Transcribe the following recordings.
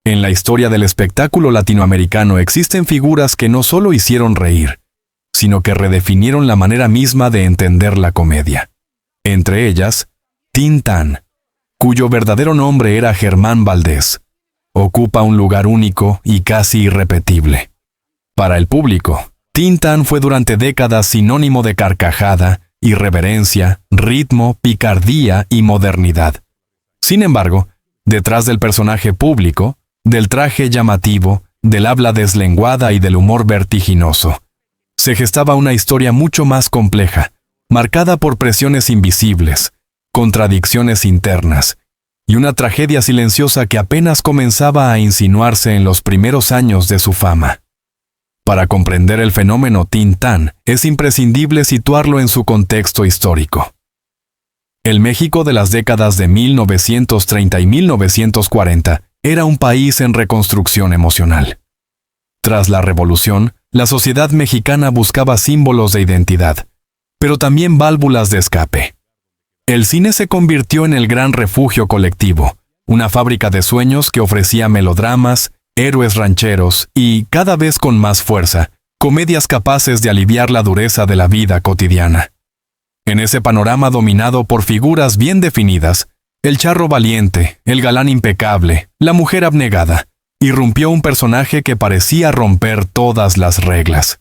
En la historia del espectáculo latinoamericano existen figuras que no solo hicieron reír, sino que redefinieron la manera misma de entender la comedia. Entre ellas, Tintán, cuyo verdadero nombre era Germán Valdés, ocupa un lugar único y casi irrepetible. Para el público, Tintán fue durante décadas sinónimo de carcajada, irreverencia, ritmo, picardía y modernidad. Sin embargo, detrás del personaje público, del traje llamativo, del habla deslenguada y del humor vertiginoso, se gestaba una historia mucho más compleja, marcada por presiones invisibles, contradicciones internas y una tragedia silenciosa que apenas comenzaba a insinuarse en los primeros años de su fama. Para comprender el fenómeno Tintán, es imprescindible situarlo en su contexto histórico. El México de las décadas de 1930 y 1940 era un país en reconstrucción emocional. Tras la Revolución, la sociedad mexicana buscaba símbolos de identidad, pero también válvulas de escape. El cine se convirtió en el gran refugio colectivo, una fábrica de sueños que ofrecía melodramas, héroes rancheros y, cada vez con más fuerza, comedias capaces de aliviar la dureza de la vida cotidiana. En ese panorama dominado por figuras bien definidas, el charro valiente, el galán impecable, la mujer abnegada, irrumpió un personaje que parecía romper todas las reglas.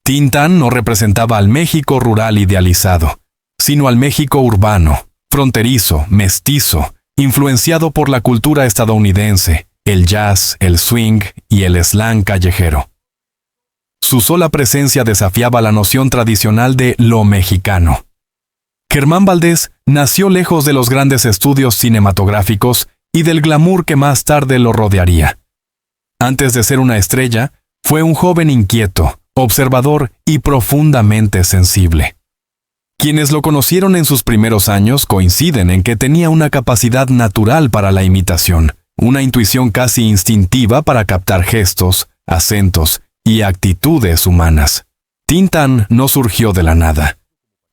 Tintán no representaba al México rural idealizado, sino al México urbano, fronterizo, mestizo, influenciado por la cultura estadounidense, el jazz, el swing y el slang callejero. Su sola presencia desafiaba la noción tradicional de lo mexicano. Germán Valdés nació lejos de los grandes estudios cinematográficos y del glamour que más tarde lo rodearía. Antes de ser una estrella, fue un joven inquieto, observador y profundamente sensible. Quienes lo conocieron en sus primeros años coinciden en que tenía una capacidad natural para la imitación, una intuición casi instintiva para captar gestos, acentos y actitudes humanas. Tintán no surgió de la nada.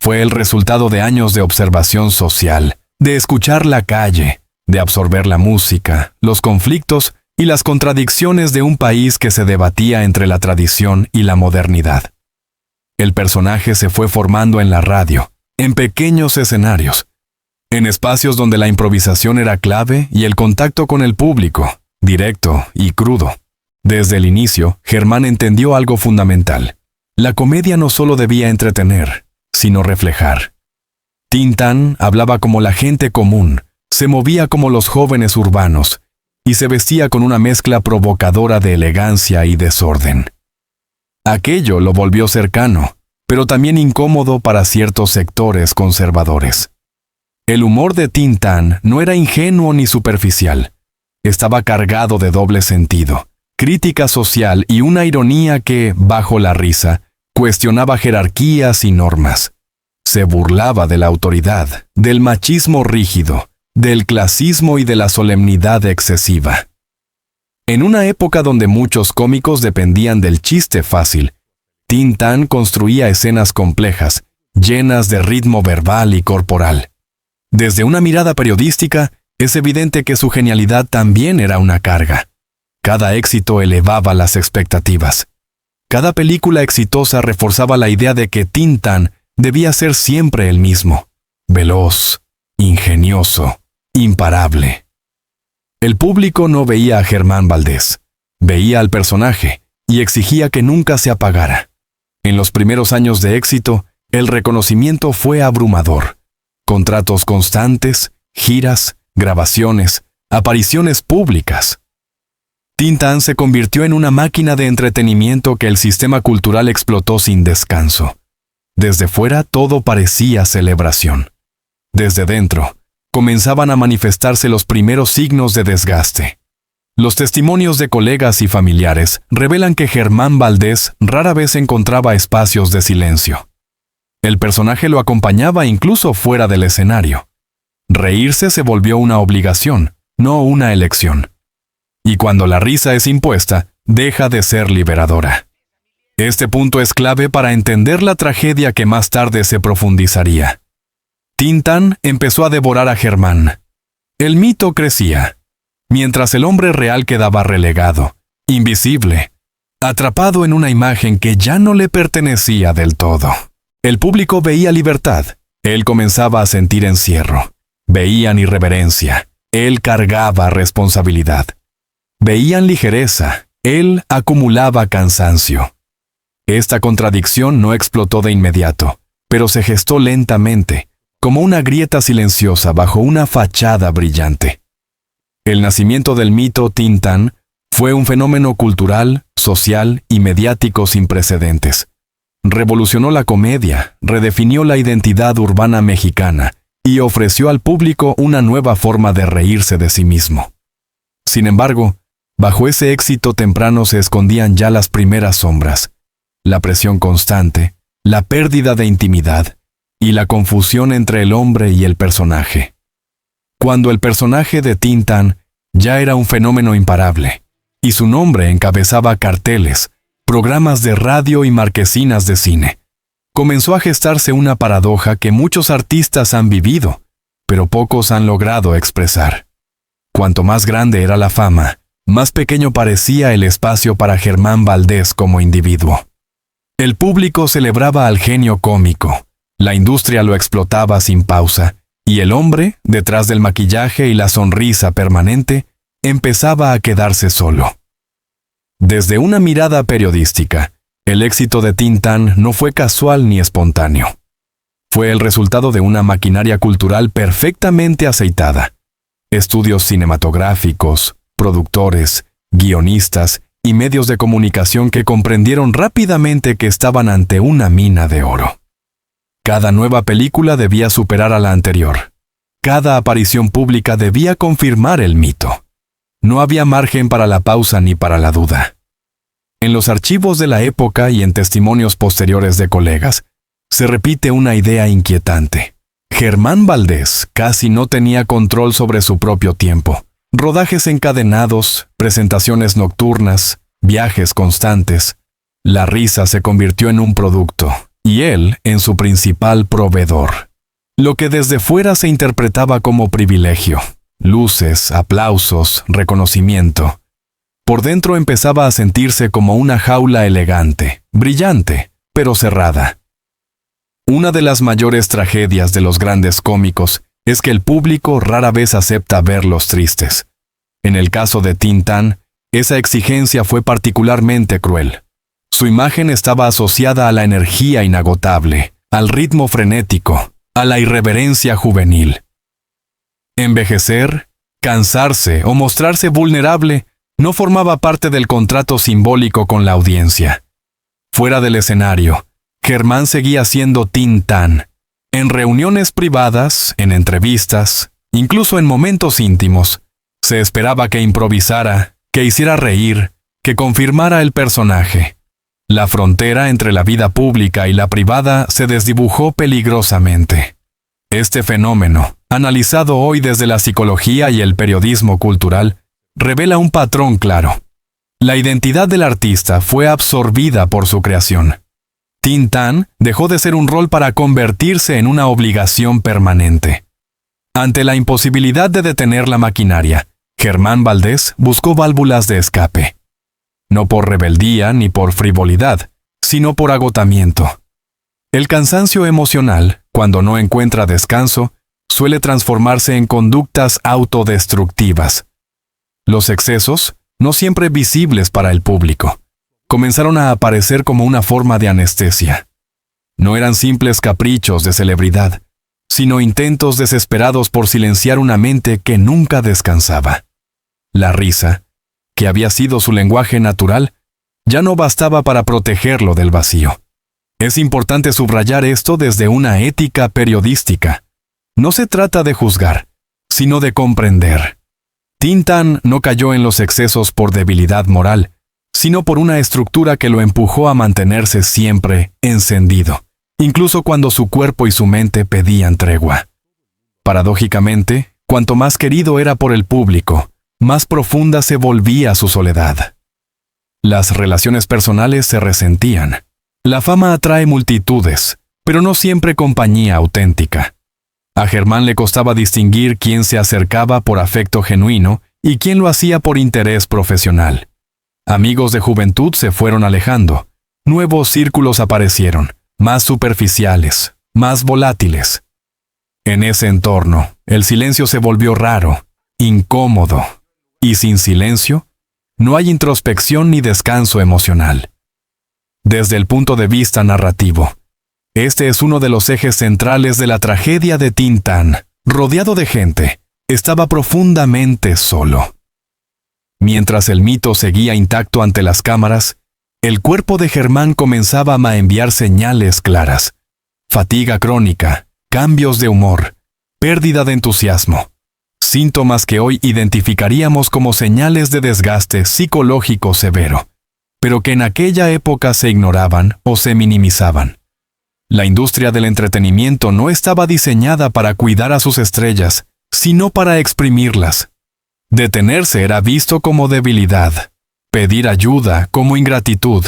Fue el resultado de años de observación social, de escuchar la calle, de absorber la música, los conflictos y las contradicciones de un país que se debatía entre la tradición y la modernidad. El personaje se fue formando en la radio, en pequeños escenarios, en espacios donde la improvisación era clave y el contacto con el público, directo y crudo. Desde el inicio, Germán entendió algo fundamental. La comedia no solo debía entretener, sino reflejar. Tintán hablaba como la gente común, se movía como los jóvenes urbanos y se vestía con una mezcla provocadora de elegancia y desorden. Aquello lo volvió cercano, pero también incómodo para ciertos sectores conservadores. El humor de Tintán no era ingenuo ni superficial. Estaba cargado de doble sentido, crítica social y una ironía que, bajo la risa, cuestionaba jerarquías y normas. Se burlaba de la autoridad, del machismo rígido, del clasismo y de la solemnidad excesiva. En una época donde muchos cómicos dependían del chiste fácil, Tintán construía escenas complejas, llenas de ritmo verbal y corporal. Desde una mirada periodística, es evidente que su genialidad también era una carga. Cada éxito elevaba las expectativas. Cada película exitosa reforzaba la idea de que Tintán debía ser siempre el mismo, veloz, ingenioso, imparable. El público no veía a Germán Valdés, veía al personaje y exigía que nunca se apagara. En los primeros años de éxito, el reconocimiento fue abrumador. Contratos constantes, giras, grabaciones, apariciones públicas. Tintán se convirtió en una máquina de entretenimiento que el sistema cultural explotó sin descanso. Desde fuera todo parecía celebración. Desde dentro, comenzaban a manifestarse los primeros signos de desgaste. Los testimonios de colegas y familiares revelan que Germán Valdés rara vez encontraba espacios de silencio. El personaje lo acompañaba incluso fuera del escenario. Reírse se volvió una obligación, no una elección. Y cuando la risa es impuesta, deja de ser liberadora. Este punto es clave para entender la tragedia que más tarde se profundizaría. Tintán empezó a devorar a Germán. El mito crecía. mientras el hombre real quedaba relegado, invisible, atrapado en una imagen que ya no le pertenecía del todo. El público veía libertad, él comenzaba a sentir encierro. Veían irreverencia, él cargaba responsabilidad. Veían ligereza, él acumulaba cansancio. Esta contradicción no explotó de inmediato, pero se gestó lentamente, como una grieta silenciosa bajo una fachada brillante. El nacimiento del mito Tin Tan fue un fenómeno cultural, social y mediático sin precedentes. Revolucionó la comedia, redefinió la identidad urbana mexicana y ofreció al público una nueva forma de reírse de sí mismo. Sin embargo, bajo ese éxito temprano se escondían ya las primeras sombras, la presión constante, la pérdida de intimidad y la confusión entre el hombre y el personaje. Cuando el personaje de Tin Tan ya era un fenómeno imparable, y su nombre encabezaba carteles, programas de radio y marquesinas de cine, comenzó a gestarse una paradoja que muchos artistas han vivido, pero pocos han logrado expresar. Cuanto más grande era la fama, más pequeño parecía el espacio para Germán Valdés como individuo. El público celebraba al genio cómico, la industria lo explotaba sin pausa, y el hombre, detrás del maquillaje y la sonrisa permanente, empezaba a quedarse solo. Desde una mirada periodística, el éxito de Tin Tan no fue casual ni espontáneo. Fue el resultado de una maquinaria cultural perfectamente aceitada. Estudios cinematográficos, productores, guionistas y medios de comunicación que comprendieron rápidamente que estaban ante una mina de oro. Cada nueva película debía superar a la anterior. Cada aparición pública debía confirmar el mito. No había margen para la pausa ni para la duda. En los archivos de la época y en testimonios posteriores de colegas, se repite una idea inquietante. Germán Valdés casi no tenía control sobre su propio tiempo. Rodajes encadenados, presentaciones nocturnas, viajes constantes. La risa se convirtió en un producto, y él en su principal proveedor. Lo que desde fuera se interpretaba como privilegio, luces, aplausos, reconocimiento. Por dentro empezaba a sentirse como una jaula elegante, brillante, pero cerrada. Una de las mayores tragedias de los grandes cómicos es que el público rara vez acepta verlos tristes. En el caso de Tin Tan, esa exigencia fue particularmente cruel. Su imagen estaba asociada a la energía inagotable, al ritmo frenético, a la irreverencia juvenil. Envejecer, cansarse o mostrarse vulnerable no formaba parte del contrato simbólico con la audiencia. Fuera del escenario, Germán seguía siendo Tin Tan. En reuniones privadas, en entrevistas, incluso en momentos íntimos, se esperaba que improvisara, que hiciera reír, que confirmara el personaje. La frontera entre la vida pública y la privada se desdibujó peligrosamente. Este fenómeno, analizado hoy desde la psicología y el periodismo cultural, revela un patrón claro. La identidad del artista fue absorbida por su creación. Tin Tan dejó de ser un rol para convertirse en una obligación permanente. Ante la imposibilidad de detener la maquinaria, Germán Valdés buscó válvulas de escape. No por rebeldía ni por frivolidad, sino por agotamiento. El cansancio emocional, cuando no encuentra descanso, suele transformarse en conductas autodestructivas. Los excesos, no siempre visibles para el público, comenzaron a aparecer como una forma de anestesia. No eran simples caprichos de celebridad, sino intentos desesperados por silenciar una mente que nunca descansaba. La risa, que había sido su lenguaje natural, ya no bastaba para protegerlo del vacío. Es importante subrayar esto desde una ética periodística. No se trata de juzgar, sino de comprender. Tin Tan no cayó en los excesos por debilidad moral, sino por una estructura que lo empujó a mantenerse siempre encendido, incluso cuando su cuerpo y su mente pedían tregua. Paradójicamente, cuanto más querido era por el público, más profunda se volvía su soledad. Las relaciones personales se resentían. La fama atrae multitudes, pero no siempre compañía auténtica. A Germán le costaba distinguir quién se acercaba por afecto genuino y quién lo hacía por interés profesional. Amigos de juventud se fueron alejando. Nuevos círculos aparecieron, más superficiales, más volátiles. En ese entorno, el silencio se volvió raro, incómodo, y sin silencio, no hay introspección ni descanso emocional. Desde el punto de vista narrativo, este es uno de los ejes centrales de la tragedia de Tin Tan. Rodeado de gente, estaba profundamente solo. Mientras el mito seguía intacto ante las cámaras, el cuerpo de Germán comenzaba a enviar señales claras. Fatiga crónica, cambios de humor, pérdida de entusiasmo. Síntomas que hoy identificaríamos como señales de desgaste psicológico severo, pero que en aquella época se ignoraban o se minimizaban. La industria del entretenimiento no estaba diseñada para cuidar a sus estrellas, sino para exprimirlas. Detenerse era visto como debilidad, pedir ayuda como ingratitud.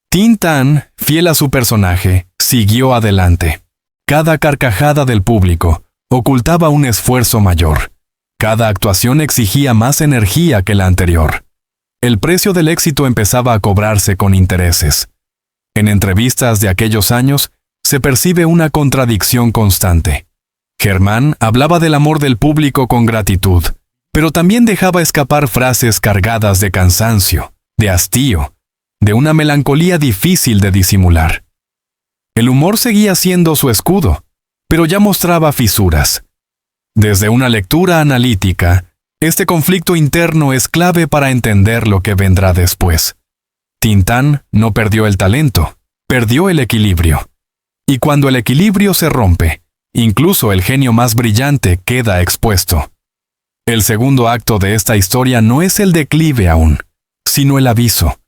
Tin Tan, fiel a su personaje, siguió adelante. Cada carcajada del público ocultaba un esfuerzo mayor. Cada actuación exigía más energía que la anterior. El precio del éxito empezaba a cobrarse con intereses. En entrevistas de aquellos años, se percibe una contradicción constante. Germán hablaba del amor del público con gratitud, pero también dejaba escapar frases cargadas de cansancio, de hastío, de una melancolía difícil de disimular. El humor seguía siendo su escudo, pero ya mostraba fisuras. Desde una lectura analítica, este conflicto interno es clave para entender lo que vendrá después. Tin Tan no perdió el talento, perdió el equilibrio. Y cuando el equilibrio se rompe, incluso el genio más brillante queda expuesto. El segundo acto de esta historia no es el declive aún, sino el aviso.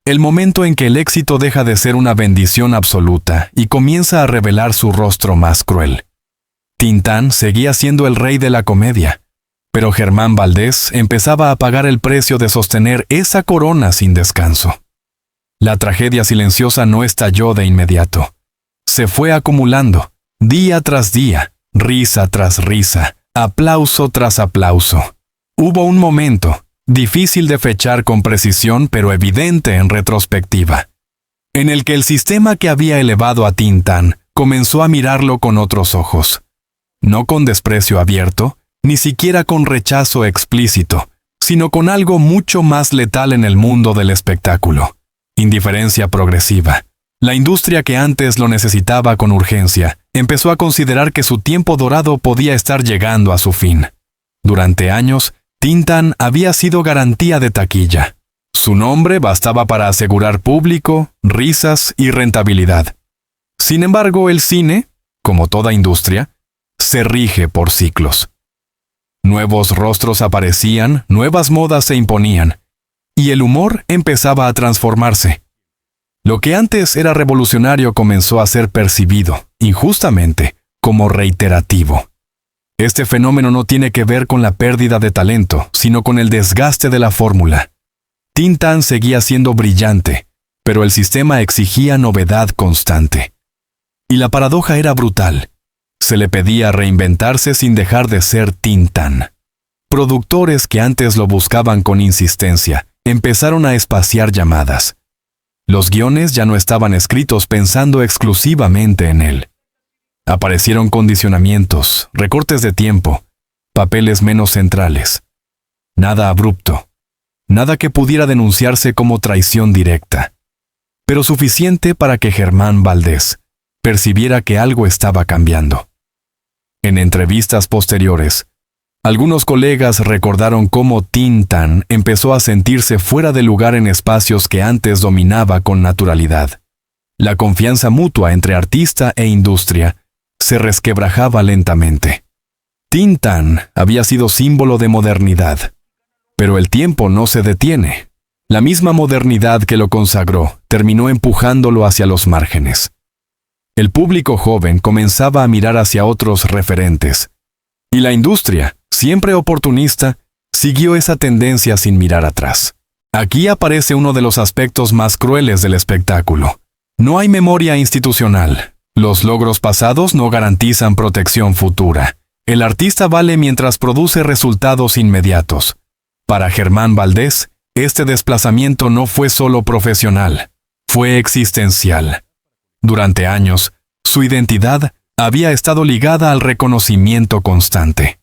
El momento en que el éxito deja de ser una bendición absoluta y comienza a revelar su rostro más cruel. Tin Tan seguía siendo el rey de la comedia, pero Germán Valdés empezaba a pagar el precio de sostener esa corona sin descanso. La tragedia silenciosa no estalló de inmediato. Se fue acumulando, día tras día, risa tras risa, aplauso tras aplauso. Hubo un momento, difícil de fechar con precisión pero evidente en retrospectiva, en el que el sistema que había elevado a Tin Tan comenzó a mirarlo con otros ojos. No con desprecio abierto, ni siquiera con rechazo explícito, sino con algo mucho más letal en el mundo del espectáculo: indiferencia progresiva. La industria que antes lo necesitaba con urgencia, empezó a considerar que su tiempo dorado podía estar llegando a su fin. Durante años, Tin Tan había sido garantía de taquilla. Su nombre bastaba para asegurar público, risas y rentabilidad. Sin embargo, el cine, como toda industria, se rige por ciclos. Nuevos rostros aparecían, nuevas modas se imponían, y el humor empezaba a transformarse. Lo que antes era revolucionario comenzó a ser percibido, injustamente, como reiterativo. Este fenómeno no tiene que ver con la pérdida de talento, sino con el desgaste de la fórmula. Tin Tan seguía siendo brillante, pero el sistema exigía novedad constante. Y la paradoja era brutal. Se le pedía reinventarse sin dejar de ser Tin Tan. Productores que antes lo buscaban con insistencia, empezaron a espaciar llamadas. Los guiones ya no estaban escritos pensando exclusivamente en él. Aparecieron condicionamientos, recortes de tiempo, papeles menos centrales. Nada abrupto, nada que pudiera denunciarse como traición directa, pero suficiente para que Germán Valdés percibiera que algo estaba cambiando. En entrevistas posteriores, algunos colegas recordaron cómo Tin Tan empezó a sentirse fuera de lugar en espacios que antes dominaba con naturalidad. La confianza mutua entre artista e industria se resquebrajaba lentamente. Tin Tan había sido símbolo de modernidad, pero el tiempo no se detiene. La misma modernidad que lo consagró terminó empujándolo hacia los márgenes. El público joven comenzaba a mirar hacia otros referentes, y la industria, siempre oportunista, siguió esa tendencia sin mirar atrás. Aquí aparece uno de los aspectos más crueles del espectáculo. No hay memoria institucional. Los logros pasados no garantizan protección futura. El artista vale mientras produce resultados inmediatos. Para Germán Valdés, este desplazamiento no fue solo profesional, fue existencial. Durante años, su identidad había estado ligada al reconocimiento constante.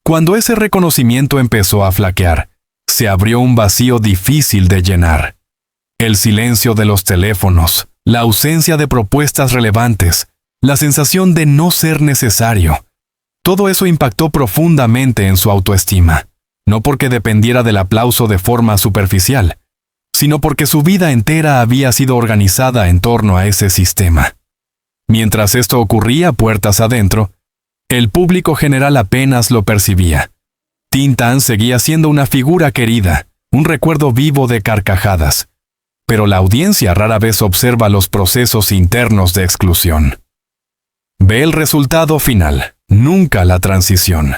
Cuando ese reconocimiento empezó a flaquear, se abrió un vacío difícil de llenar. El silencio de los teléfonos, la ausencia de propuestas relevantes, la sensación de no ser necesario. Todo eso impactó profundamente en su autoestima, no porque dependiera del aplauso de forma superficial, sino porque su vida entera había sido organizada en torno a ese sistema. Mientras esto ocurría puertas adentro, el público general apenas lo percibía. Tin-Tan seguía siendo una figura querida, un recuerdo vivo de carcajadas, pero la audiencia rara vez observa los procesos internos de exclusión. Ve el resultado final, nunca la transición.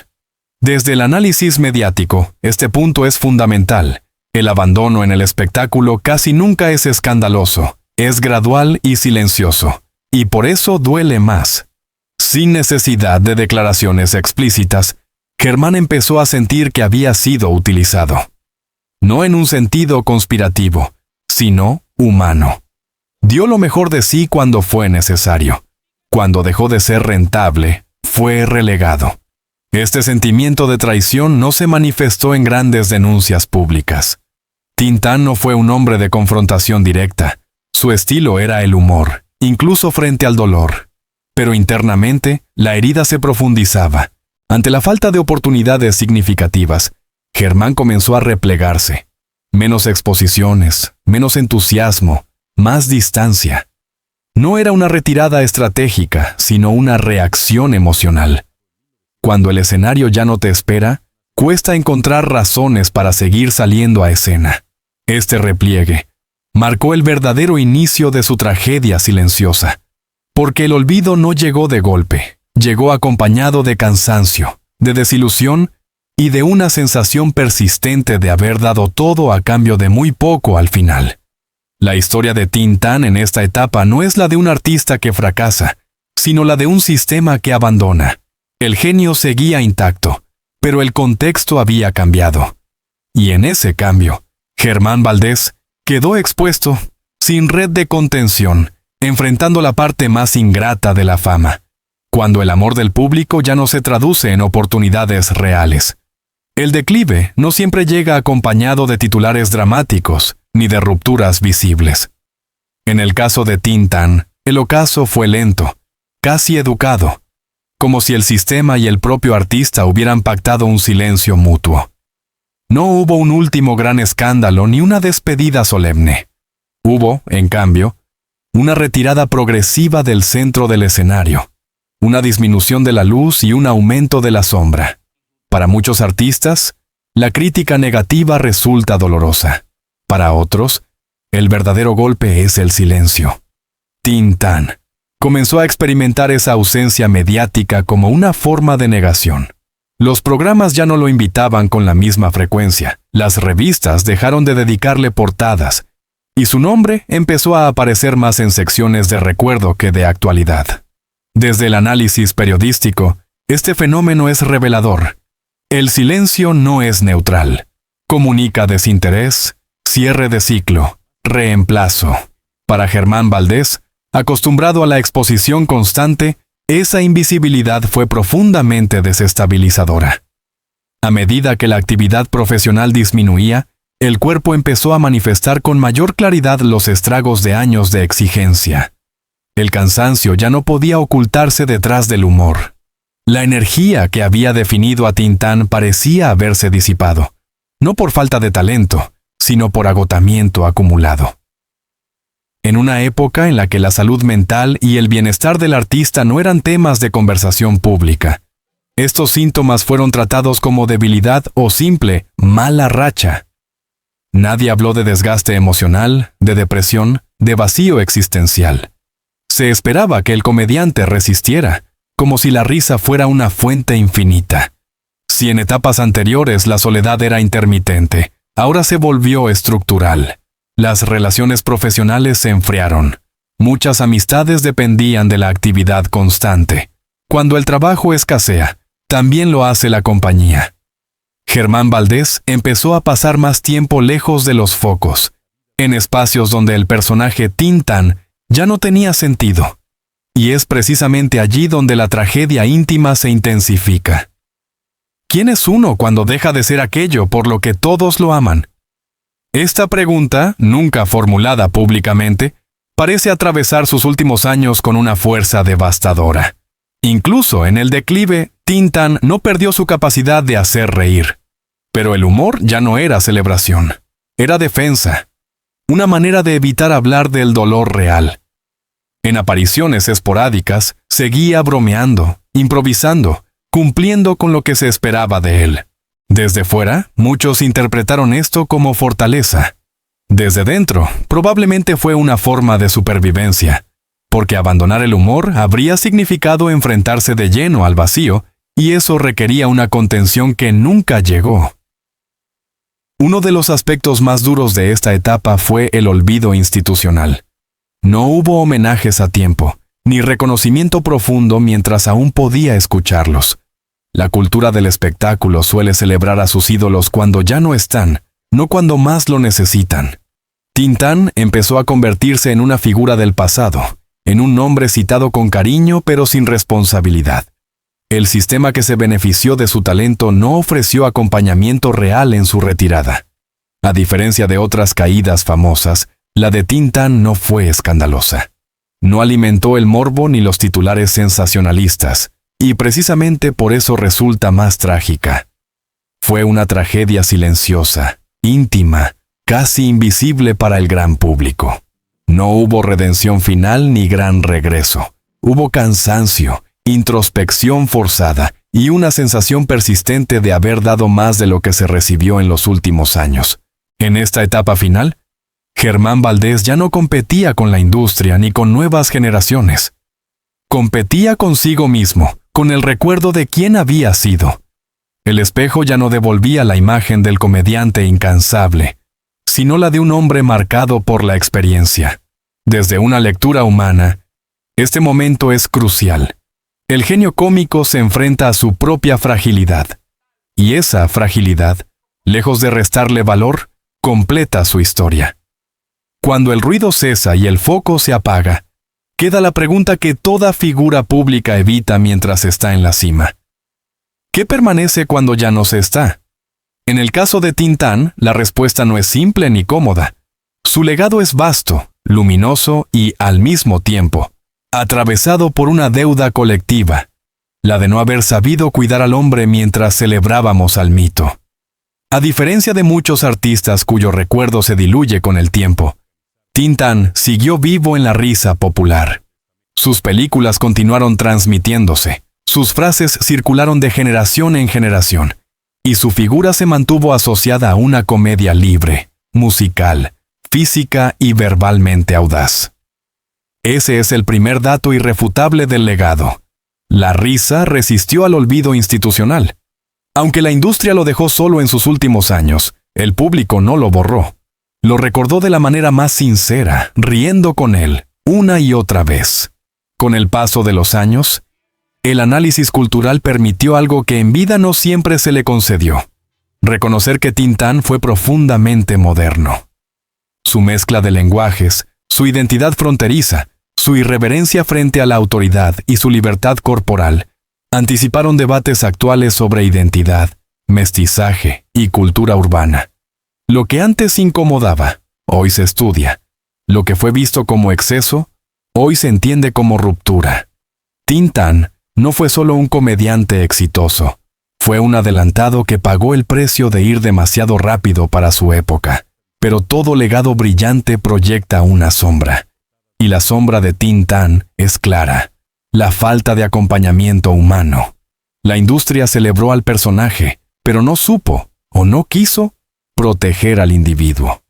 Desde el análisis mediático, este punto es fundamental. El abandono en el espectáculo casi nunca es escandaloso, es gradual y silencioso, y por eso duele más. Sin necesidad de declaraciones explícitas, Germán empezó a sentir que había sido utilizado. No en un sentido conspirativo, sino humano. Dio lo mejor de sí cuando fue necesario. Cuando dejó de ser rentable, fue relegado. Este sentimiento de traición no se manifestó en grandes denuncias públicas. Tin-Tan no fue un hombre de confrontación directa. Su estilo era el humor, incluso frente al dolor. Pero internamente, la herida se profundizaba. Ante la falta de oportunidades significativas, Germán comenzó a replegarse. Menos exposiciones, menos entusiasmo, más distancia. No era una retirada estratégica, sino una reacción emocional. Cuando el escenario ya no te espera, cuesta encontrar razones para seguir saliendo a escena. Este repliegue marcó el verdadero inicio de su tragedia silenciosa, porque el olvido no llegó de golpe, llegó acompañado de cansancio, de desilusión y de una sensación persistente de haber dado todo a cambio de muy poco al final. La historia de Tin-Tan en esta etapa no es la de un artista que fracasa, sino la de un sistema que abandona. El genio seguía intacto, pero el contexto había cambiado. Y en ese cambio, Germán Valdés quedó expuesto, sin red de contención, enfrentando la parte más ingrata de la fama, cuando el amor del público ya no se traduce en oportunidades reales. El declive no siempre llega acompañado de titulares dramáticos, ni de rupturas visibles. En el caso de Tin-Tan, el ocaso fue lento, casi educado, como si el sistema y el propio artista hubieran pactado un silencio mutuo. No hubo un último gran escándalo ni una despedida solemne. Hubo, en cambio, una retirada progresiva del centro del escenario, una disminución de la luz y un aumento de la sombra. Para muchos artistas, la crítica negativa resulta dolorosa. Para otros, el verdadero golpe es el silencio. Tin-Tan comenzó a experimentar esa ausencia mediática como una forma de negación. Los programas ya no lo invitaban con la misma frecuencia, las revistas dejaron de dedicarle portadas, y su nombre empezó a aparecer más en secciones de recuerdo que de actualidad. Desde el análisis periodístico, este fenómeno es revelador. El silencio no es neutral. Comunica desinterés, cierre de ciclo, reemplazo. Para Germán Valdés, acostumbrado a la exposición constante, esa invisibilidad fue profundamente desestabilizadora. A medida que la actividad profesional disminuía, el cuerpo empezó a manifestar con mayor claridad los estragos de años de exigencia. El cansancio ya no podía ocultarse detrás del humor. La energía que había definido a Tin-Tan parecía haberse disipado, no por falta de talento, sino por agotamiento acumulado. En una época en la que la salud mental y el bienestar del artista no eran temas de conversación pública, estos síntomas fueron tratados como debilidad o simple mala racha. Nadie habló de desgaste emocional, de depresión, de vacío existencial. Se esperaba que el comediante resistiera, como si la risa fuera una fuente infinita. Si en etapas anteriores la soledad era intermitente, ahora se volvió estructural. Las relaciones profesionales se enfriaron. Muchas amistades dependían de la actividad constante. Cuando el trabajo escasea, también lo hace la compañía. Germán Valdés empezó a pasar más tiempo lejos de los focos, en espacios donde el personaje Tintán ya no tenía sentido. Y es precisamente allí donde la tragedia íntima se intensifica. ¿Quién es uno cuando deja de ser aquello por lo que todos lo aman? Esta pregunta, nunca formulada públicamente, parece atravesar sus últimos años con una fuerza devastadora. Incluso en el declive, Tintán no perdió su capacidad de hacer reír. Pero el humor ya no era celebración, era defensa, una manera de evitar hablar del dolor real. En apariciones esporádicas, seguía bromeando, improvisando, cumpliendo con lo que se esperaba de él. Desde fuera, muchos interpretaron esto como fortaleza. Desde dentro, probablemente fue una forma de supervivencia, porque abandonar el humor habría significado enfrentarse de lleno al vacío, y eso requería una contención que nunca llegó. Uno de los aspectos más duros de esta etapa fue el olvido institucional. No hubo homenajes a tiempo, ni reconocimiento profundo mientras aún podía escucharlos. La cultura del espectáculo suele celebrar a sus ídolos cuando ya no están, no cuando más lo necesitan. Tintán empezó a convertirse en una figura del pasado, en un nombre citado con cariño pero sin responsabilidad. El sistema que se benefició de su talento no ofreció acompañamiento real en su retirada. A diferencia de otras caídas famosas, la de Tintán no fue escandalosa. No alimentó el morbo ni los titulares sensacionalistas, y precisamente por eso resulta más trágica. Fue una tragedia silenciosa, íntima, casi invisible para el gran público. No hubo redención final ni gran regreso. Hubo cansancio, introspección forzada y una sensación persistente de haber dado más de lo que se recibió en los últimos años. En esta etapa final, Germán Valdés ya no competía con la industria ni con nuevas generaciones. Competía consigo mismo, con el recuerdo de quién había sido. El espejo ya no devolvía la imagen del comediante incansable, sino la de un hombre marcado por la experiencia. Desde una lectura humana, este momento es crucial. El genio cómico se enfrenta a su propia fragilidad, y esa fragilidad, lejos de restarle valor, completa su historia. Cuando el ruido cesa y el foco se apaga, queda la pregunta que toda figura pública evita mientras está en la cima. ¿Qué permanece cuando ya no se está? En el caso de Tintán, la respuesta no es simple ni cómoda. Su legado es vasto, luminoso y, al mismo tiempo, atravesado por una deuda colectiva, la de no haber sabido cuidar al hombre mientras celebrábamos al mito. A diferencia de muchos artistas cuyo recuerdo se diluye con el tiempo, Tintán siguió vivo en la risa popular. Sus películas continuaron transmitiéndose, sus frases circularon de generación en generación, y su figura se mantuvo asociada a una comedia libre, musical, física y verbalmente audaz. Ese es el primer dato irrefutable del legado. La risa resistió al olvido institucional. Aunque la industria lo dejó solo en sus últimos años, el público no lo borró. Lo recordó de la manera más sincera, riendo con él, una y otra vez. Con el paso de los años, el análisis cultural permitió algo que en vida no siempre se le concedió: reconocer que Tintán fue profundamente moderno. Su mezcla de lenguajes, su identidad fronteriza, su irreverencia frente a la autoridad y su libertad corporal anticiparon debates actuales sobre identidad, mestizaje y cultura urbana. Lo que antes incomodaba, hoy se estudia. Lo que fue visto como exceso, hoy se entiende como ruptura. Tintán no fue solo un comediante exitoso, fue un adelantado que pagó el precio de ir demasiado rápido para su época. Pero todo legado brillante proyecta una sombra. Y la sombra de Tintán es clara: la falta de acompañamiento humano. La industria celebró al personaje, pero no supo, o no quiso, proteger al individuo.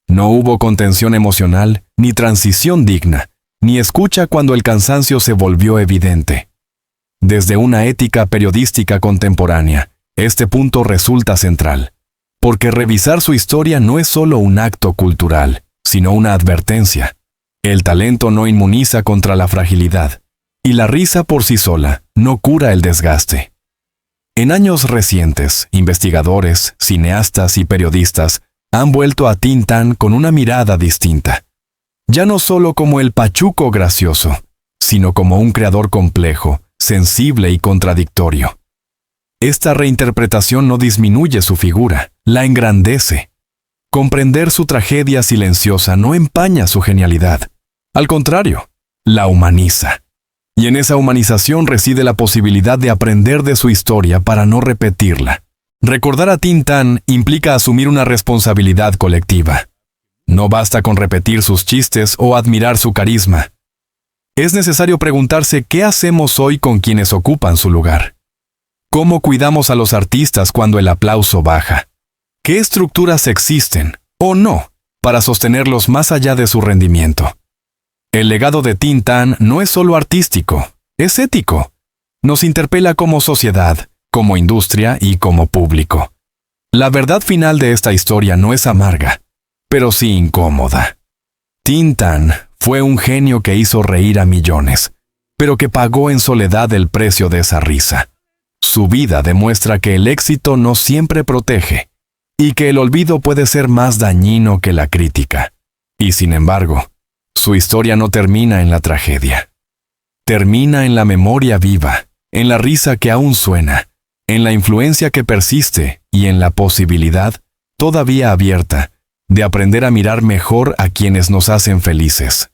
No hubo contención emocional, ni transición digna, ni escucha cuando el cansancio se volvió evidente. Desde una ética periodística contemporánea, este punto resulta central, porque revisar su historia no es solo un acto cultural, sino una advertencia. El talento no inmuniza contra la fragilidad, y la risa por sí sola no cura el desgaste. En años recientes, investigadores, cineastas y periodistas han vuelto a Tin Tan con una mirada distinta. Ya no solo como el pachuco gracioso, sino como un creador complejo, sensible y contradictorio. Esta reinterpretación no disminuye su figura, la engrandece. Comprender su tragedia silenciosa no empaña su genialidad. Al contrario, la humaniza. Y en esa humanización reside la posibilidad de aprender de su historia para no repetirla. Recordar a Tin Tan implica asumir una responsabilidad colectiva. No basta con repetir sus chistes o admirar su carisma. Es necesario preguntarse qué hacemos hoy con quienes ocupan su lugar. ¿Cómo cuidamos a los artistas cuando el aplauso baja? ¿Qué estructuras existen, o no, para sostenerlos más allá de su rendimiento? El legado de Tin Tan no es solo artístico, es ético. Nos interpela como sociedad, como industria y como público. La verdad final de esta historia no es amarga, pero sí incómoda. Tin Tan fue un genio que hizo reír a millones, pero que pagó en soledad el precio de esa risa. Su vida demuestra que el éxito no siempre protege, y que el olvido puede ser más dañino que la crítica. Y sin embargo, su historia no termina en la tragedia. Termina en la memoria viva, en la risa que aún suena, en la influencia que persiste y en la posibilidad, todavía abierta, de aprender a mirar mejor a quienes nos hacen felices.